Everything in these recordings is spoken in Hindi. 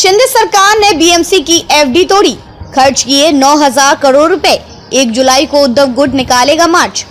शिंदे सरकार ने बीएमसी की एफडी तोड़ी, खर्च किए 9,000 करोड़ रुपए। 1 जुलाई को उद्धव गुट निकालेगा मार्च।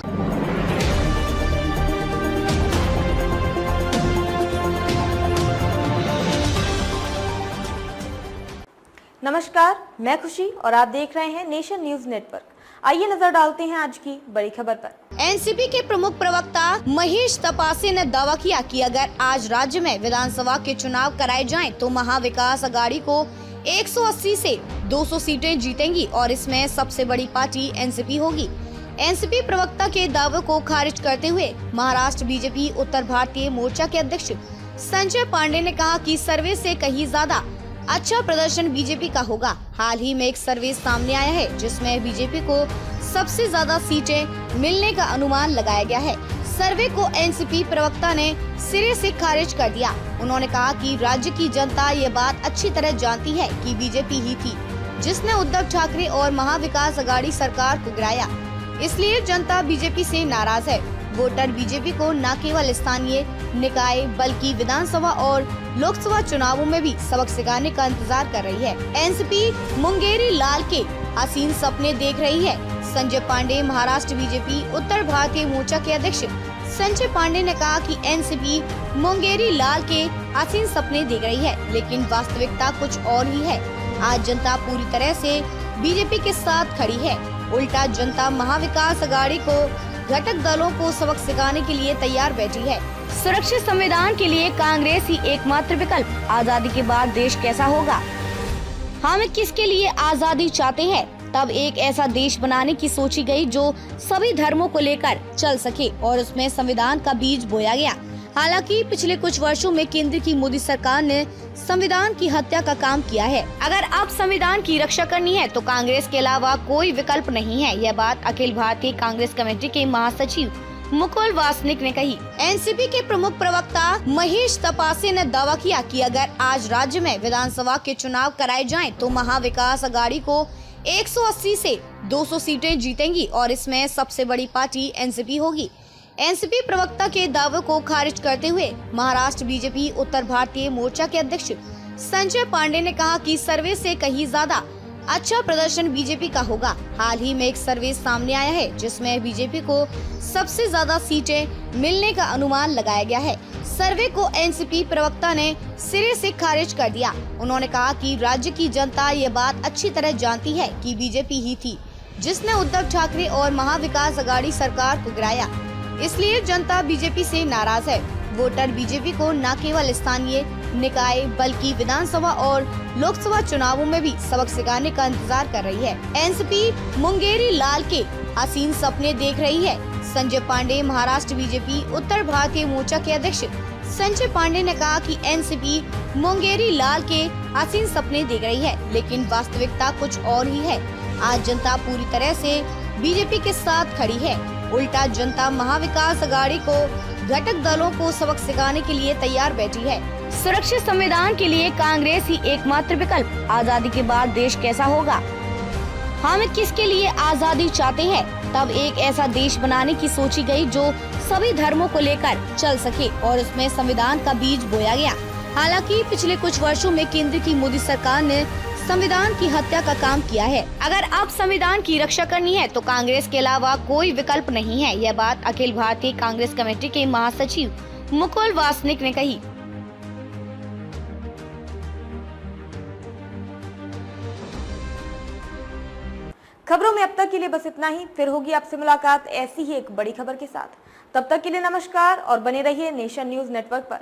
नमस्कार, मैं खुशी और आप देख रहे हैं नेशन न्यूज नेटवर्क। आइए नजर डालते हैं आज की बड़ी खबर पर। एनसीपी के प्रमुख प्रवक्ता महेश तपासे ने दावा किया कि अगर आज राज्य में विधानसभा के चुनाव कराए जाएं तो महाविकास अघाड़ी को 180 से 200 सीटें जीतेंगी और इसमें सबसे बड़ी पार्टी एनसीपी होगी। एनसीपी प्रवक्ता के दावे को खारिज करते हुए महाराष्ट्र बीजेपी उत्तर भारतीय मोर्चा के अध्यक्ष संजय पांडे ने कहा कि सर्वे से कहीं ज्यादा अच्छा प्रदर्शन बीजेपी का होगा। हाल ही में एक सर्वे सामने आया है जिसमें बीजेपी को सबसे ज्यादा सीटें मिलने का अनुमान लगाया गया है। सर्वे को एनसीपी प्रवक्ता ने सिरे से खारिज कर दिया। उन्होंने कहा कि राज्य की जनता ये बात अच्छी तरह जानती है कि बीजेपी ही थी जिसने उद्धव ठाकरे और महाविकास अघाड़ी सरकार को गिराया, इसलिए जनता बीजेपी से नाराज है। वोटर बीजेपी को न केवल स्थानीय निकाय बल्कि विधानसभा और लोकसभा चुनावों में भी सबक सिखाने का इंतजार कर रही है। एनसीपी मुंगेरी लाल के हसीन सपने देख रही है। संजय पांडे महाराष्ट्र बीजेपी उत्तर भारतीय मोर्चा के अध्यक्ष संजय पांडे ने कहा कि एनसीपी मुंगेरी लाल के हसीन सपने देख रही है, लेकिन वास्तविकता कुछ और ही है। आज जनता पूरी तरह से बीजेपी के साथ खड़ी है। उल्टा जनता महाविकास अघाड़ी को घटक दलों को सबक सिखाने के लिए तैयार बैठी है। सुरक्षित संविधान के लिए कांग्रेस ही एकमात्र विकल्प। आजादी के बाद देश कैसा होगा? हम किसके लिए आजादी चाहते हैं? तब एक ऐसा देश बनाने की सोची गई जो सभी धर्मों को लेकर चल सके और उसमें संविधान का बीज बोया गया। हालांकि पिछले कुछ वर्षों में केंद्र की मोदी सरकार ने संविधान की हत्या का काम किया है। अगर अब संविधान की रक्षा करनी है तो कांग्रेस के अलावा कोई विकल्प नहीं है। यह बात अखिल भारतीय कांग्रेस कमेटी के महासचिव मुकुल वासनिक ने कही। एनसीपी के प्रमुख प्रवक्ता महेश तपासे ने दावा किया कि अगर आज राज्य में विधानसभा के चुनाव कराए जाएं तो महाविकास अघाड़ी को 180 से 200 सीटें जीतेंगी और इसमें सबसे बड़ी पार्टी एनसीपी होगी। एनसीपी प्रवक्ता के दावे को खारिज करते हुए महाराष्ट्र बीजेपी उत्तर भारतीय मोर्चा के अध्यक्ष संजय पांडे ने कहा कि सर्वे से कहीं ज्यादा अच्छा प्रदर्शन बीजेपी का होगा। हाल ही में एक सर्वे सामने आया है जिसमें बीजेपी को सबसे ज्यादा सीटें मिलने का अनुमान लगाया गया है। सर्वे को एनसीपी प्रवक्ता ने सिरे से खारिज कर दिया। उन्होंने कहा कि राज्य की जनता ये बात अच्छी तरह जानती है कि बीजेपी ही थी जिसने उद्धव ठाकरे और महाविकास अघाड़ी सरकार को गिराया, इसलिए जनता बीजेपी से नाराज है। वोटर बीजेपी को न केवल स्थानीय निकाय बल्कि विधानसभा और लोकसभा चुनावों में भी सबक सिखाने का इंतजार कर रही है। एनसीपी मुंगेरी लाल के हसीन सपने देख रही है। संजय पांडे महाराष्ट्र बीजेपी उत्तर भारतीय मोर्चा के अध्यक्ष संजय पांडे ने कहा कि एनसीपी मुंगेरी लाल के हसीन सपने देख रही है, लेकिन वास्तविकता कुछ और ही है। आज जनता पूरी तरह से बीजेपी के साथ खड़ी है। उल्टा जनता महाविकास अघाड़ी को घटक दलों को सबक सिखाने के लिए तैयार बैठी है। सुरक्षित संविधान के लिए कांग्रेस ही एकमात्र विकल्प। आजादी के बाद देश कैसा होगा? हम किसके लिए आजादी चाहते हैं? तब एक ऐसा देश बनाने की सोची गई जो सभी धर्मों को लेकर चल सके और उसमें संविधान का बीज बोया गया। हालांकि पिछले कुछ वर्षों में केंद्र की मोदी सरकार ने संविधान की हत्या का काम किया है। अगर अब संविधान की रक्षा करनी है तो कांग्रेस के अलावा कोई विकल्प नहीं है। यह बात अखिल भारतीय कांग्रेस कमेटी के महासचिव मुकुल वासनिक ने कही। खबरों में अब तक के लिए बस इतना ही। फिर होगी आपसे मुलाकात ऐसी ही एक बड़ी खबर के साथ। तब तक के लिए नमस्कार और बने रहिए नेशन न्यूज नेटवर्क पर।